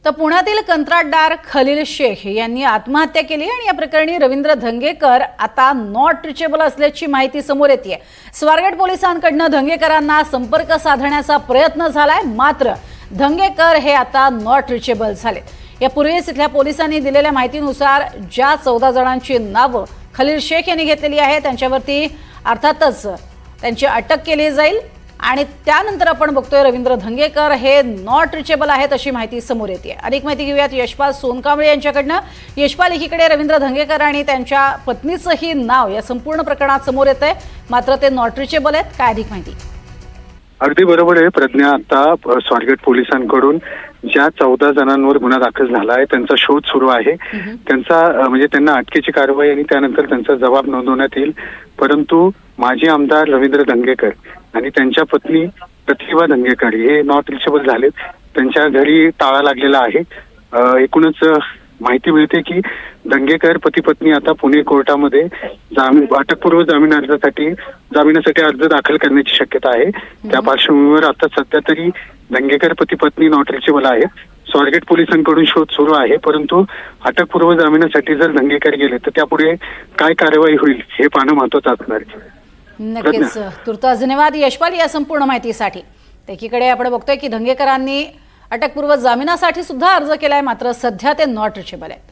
तर पुण्यातील कंत्राटदार खलील शेख यांनी आत्महत्या केली आणि या प्रकरणी रवींद्र धंगेकर आता नॉट रिचेबल असल्याची माहिती समोर येते। स्वारगेट पोलिसांकडून धंगेकरांना संपर्क साधण्याचा प्रयत्न झालाय, मात्र धंगेकर हे आता नॉट रिचेबल झाले। यापूर्वीच इथल्या पोलिसांनी दिलेल्या माहितीनुसार ज्या 14 जणांची नावं खलील शेख यांनी घेतलेली आहे त्यांच्यावरती अर्थातच त्यांची अटक केली जाईल आणि त्यानंतर आपण बघतोय रवींद्र धंगेकर हे नॉट रिचेबल आहेत अशी माहिती समोर येते। अधिक माहिती घेऊयात यशपाल सोनकांबळे यांच्याकडनं। यशपाल, एकीकडे रवींद्र धंगेकर आणि त्यांच्या पत्नीचंही नाव या संपूर्ण प्रकरणात समोर येतंय, मात्र ते नॉट रिचेबल आहेत, काय अधिक माहिती? अगदी बरोबर आहे प्रज्ञा। आता स्वारगेट पोलिसांकडून ज्या 14 जणांवर गुन्हा दाखल झाला आहे त्यांचा शोध सुरू आहे। त्यांचा म्हणजे त्यांना अटकेची कारवाई आणि त्यानंतर त्यांचा जबाब नोंदवण्यात येईल। परंतु माजी आमदार रवींद्र धंगेकर आणि त्यांच्या पत्नी प्रतिभा धंगेकर हे नॉट रिचेबल झालेत। त्यांच्या घरी ताळा लागलेला आहे। एकूणच माहिती मिळते की धंगेकर पती पत्नी आता पुणे कोर्टामध्ये अटकपूर्व जामिनासाठी अर्ज दाखल करण्याची शक्यता आहे। त्या पार्श्वभूमीवर आता सध्या तरी धंगेकर पती पत्नी नॉट रिचेबल आहेत। स्वारगेट पोलिसांकडून शोध सुरू आहे, परंतु अटकपूर्व जामिनासाठी जर धंगेकर गेले तर त्यापुढे काय कारवाई होईल हे पाहणं महत्त्वाचं असणार आहे। नक्कीच, तुर्तास धन्यवाद यशपाल या संपूर्ण माहितीसाठी। एकीकडे आपण बघतोय की धंगेकरांनी अटकपूर्व जामिनासाठी सुद्धा अर्ज केलाय, मात्र सध्या ते नॉट रिचेबल आहेत।